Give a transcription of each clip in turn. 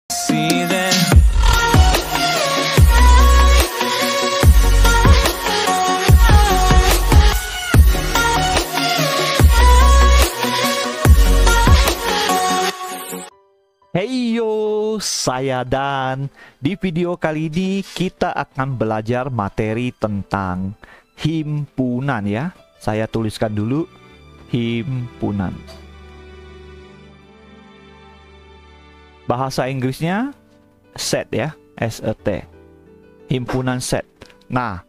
See that. Heyo, saya Dan. Di video kali ini kita akan belajar materi tentang himpunan ya. Saya tuliskan dulu himpunan. Bahasa Inggrisnya set ya, S-E-T. Himpunan set. Nah,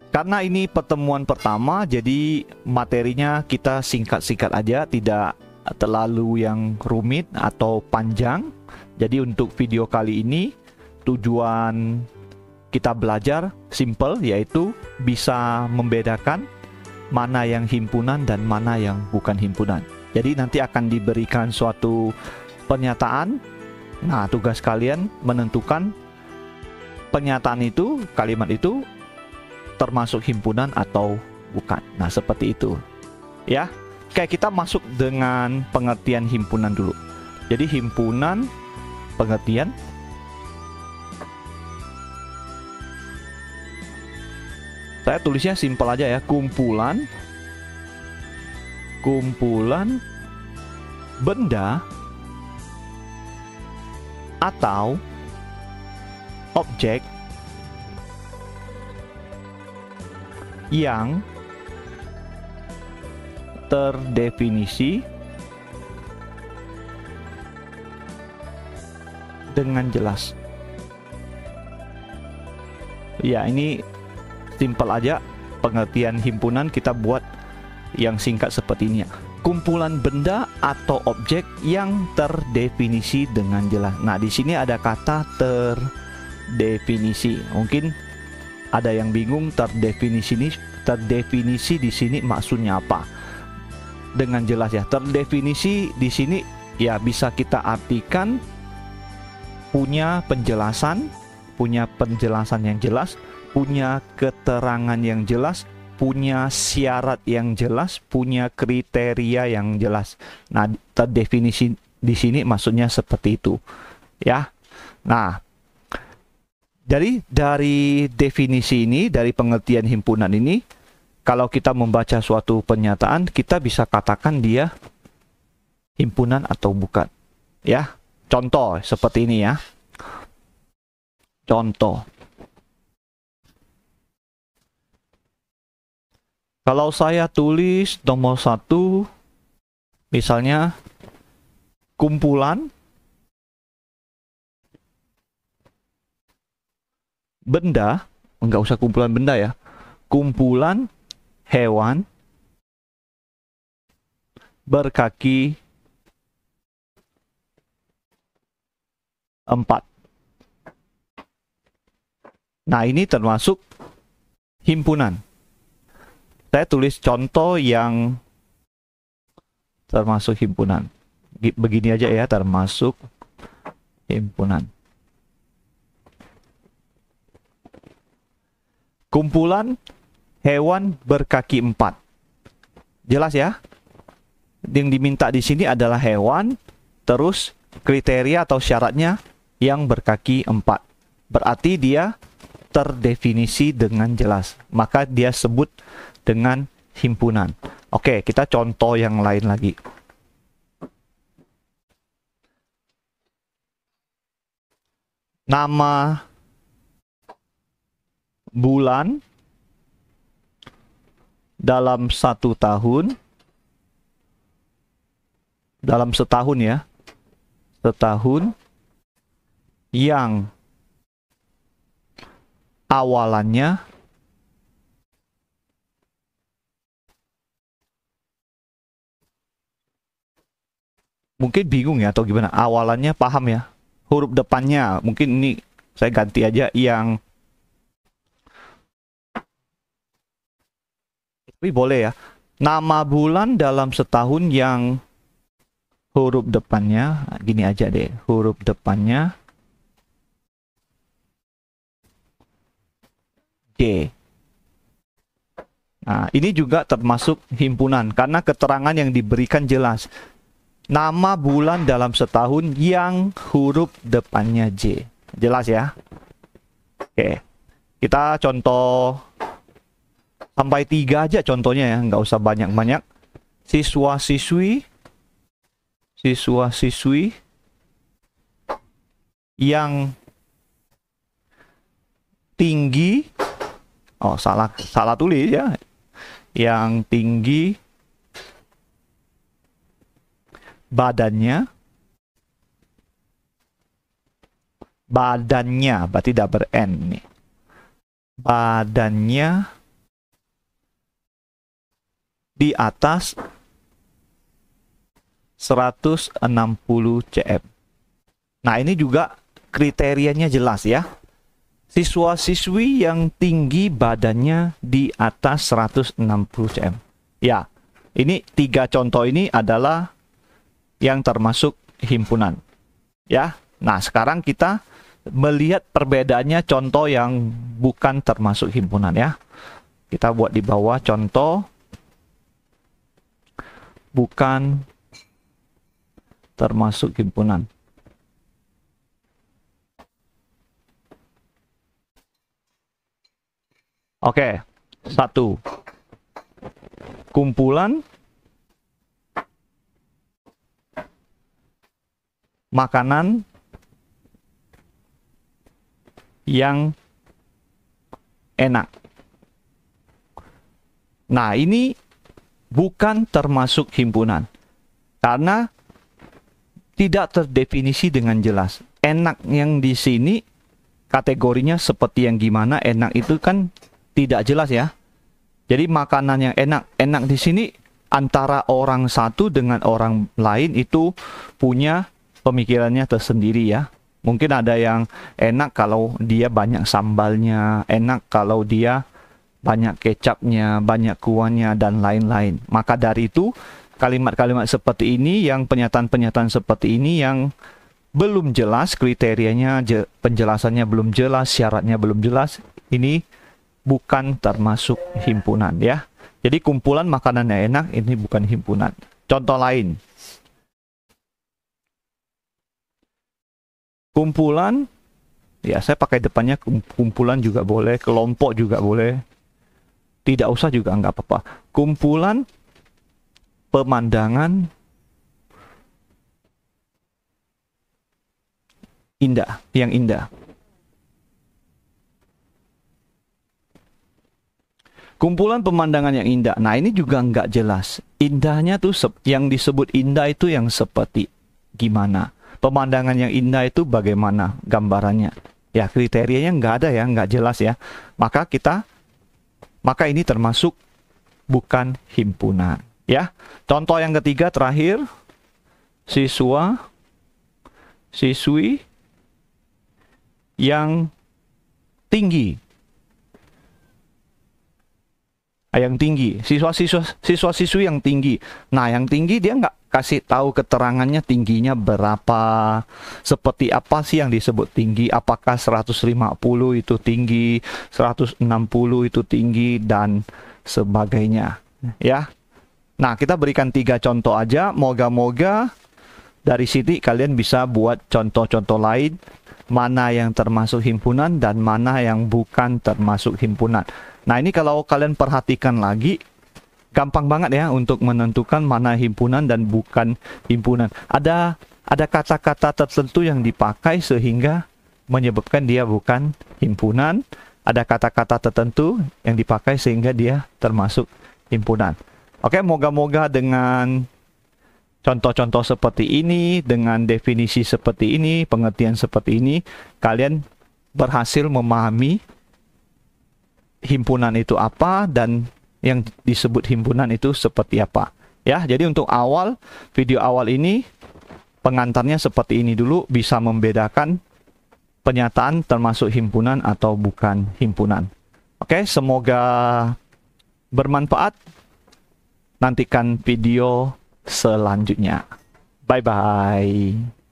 karena ini pertemuan pertama, jadi materinya kita singkat-singkat aja, tidak terlalu yang rumit atau panjang. Jadi untuk video kali ini tujuan kita belajar simple, yaitu bisa membedakan mana yang himpunan dan mana yang bukan himpunan. Jadi nanti akan diberikan suatu pernyataan. Nah, tugas kalian menentukan pernyataan itu, kalimat itu termasuk himpunan atau bukan. Nah, seperti itu ya. Oke, kita masuk dengan pengertian himpunan dulu. Jadi himpunan, pengertian, saya tulisnya simpel aja ya, kumpulan benda atau objek yang terdefinisi dengan jelas. Ya, ini simpel aja pengertian himpunan, kita buat yang singkat seperti ini ya. Kumpulan benda atau objek yang terdefinisi dengan jelas. Nah, di sini ada kata terdefinisi. Mungkin ada yang bingung terdefinisi di sini maksudnya apa? Dengan jelas ya. Terdefinisi di sini ya bisa kita artikan punya penjelasan yang jelas, punya keterangan yang jelas, punya syarat yang jelas, punya kriteria yang jelas. Nah, terdefinisi di sini maksudnya seperti itu, ya. Nah, dari definisi ini, dari pengertian himpunan ini, kalau kita membaca suatu pernyataan, kita bisa katakan dia himpunan atau bukan, ya. Contoh seperti ini ya. Contoh. Kalau saya tulis nomor 1, misalnya kumpulan benda, enggak usah kumpulan benda ya, kumpulan hewan berkaki 4. Nah, ini termasuk himpunan. Saya tulis contoh yang termasuk himpunan. Begini aja ya, termasuk himpunan. Kumpulan hewan berkaki 4. Jelas ya? Yang diminta di sini adalah hewan, terus kriteria atau syaratnya yang berkaki 4. Berarti dia terdefinisi dengan jelas. Maka dia sebut dengan himpunan. Oke, kita contoh yang lain lagi. Nama bulan dalam 1 tahun, dalam setahun ya, setahun yang awalannya mungkin bingung ya atau gimana, awalannya paham ya, huruf depannya mungkin ini saya ganti aja yang, tapi boleh ya, nama bulan dalam setahun yang huruf depannya gini aja deh, huruf depannya J. Nah, ini juga termasuk himpunan karena keterangan yang diberikan jelas. nama bulan dalam setahun yang huruf depannya J. Jelas ya? Oke. Kita contoh sampai 3 aja contohnya ya, nggak usah banyak-banyak. Siswa-siswi yang tinggi, oh salah tulis ya, yang tinggi badannya berarti tidak ber-N nih. Badannya di atas 160 cm. Nah, ini juga kriterianya jelas ya. Siswa-siswi yang tinggi badannya di atas 160 cm. Ya, ini 3 contoh ini adalah yang termasuk himpunan. Ya. Nah, sekarang kita melihat perbedaannya contoh yang bukan termasuk himpunan ya. Kita buat di bawah contoh bukan termasuk himpunan. Oke, 1. Kumpulan makanan yang enak. Nah, ini bukan termasuk himpunan karena tidak terdefinisi dengan jelas. Enak yang di sini kategorinya seperti yang gimana, enak itu kan tidak jelas ya. Jadi makanan yang enak di sini antara orang satu dengan orang lain itu punya pemikirannya tersendiri ya. Mungkin ada yang enak kalau dia banyak sambalnya, enak kalau dia banyak kecapnya, banyak kuahnya, dan lain-lain. Maka dari itu, kalimat-kalimat seperti ini, yang pernyataan-pernyataan seperti ini yang belum jelas kriterianya, penjelasannya belum jelas, syaratnya belum jelas, ini bukan termasuk himpunan ya. Jadi kumpulan makanan yang enak ini bukan himpunan. Contoh lain. Kumpulan, ya saya pakai depannya kumpulan juga boleh, kelompok juga boleh. Tidak usah juga nggak apa-apa. Kumpulan pemandangan indah, yang indah. Kumpulan pemandangan yang indah. Nah, ini juga nggak jelas. Indahnya tuh yang disebut indah itu yang seperti gimana? Pemandangan yang indah itu bagaimana gambarannya? Ya, kriterianya nggak ada ya, nggak jelas ya. Maka ini termasuk bukan himpunan. Ya, contoh yang ketiga terakhir, siswi yang tinggi. Siswa-siswi yang tinggi. Nah, yang tinggi dia nggak kasih tahu keterangannya tingginya berapa, seperti apa sih yang disebut tinggi, apakah 150 itu tinggi, 160 itu tinggi, dan sebagainya. Ya. Nah, kita berikan 3 contoh aja, moga-moga dari sini kalian bisa buat contoh-contoh lain, mana yang termasuk himpunan dan mana yang bukan termasuk himpunan. Nah, ini kalau kalian perhatikan lagi, gampang banget ya untuk menentukan mana himpunan dan bukan himpunan. Ada kata-kata tertentu yang dipakai sehingga menyebabkan dia bukan himpunan. Ada kata-kata tertentu yang dipakai sehingga dia termasuk himpunan. Oke, moga-moga dengan contoh-contoh seperti ini, dengan definisi seperti ini, pengertian seperti ini, kalian berhasil memahami himpunan itu apa dan yang disebut himpunan itu seperti apa. Ya, jadi untuk video awal ini pengantarnya seperti ini dulu, bisa membedakan pernyataan termasuk himpunan atau bukan himpunan. Oke, semoga bermanfaat. Nantikan video selanjutnya. Bye-bye.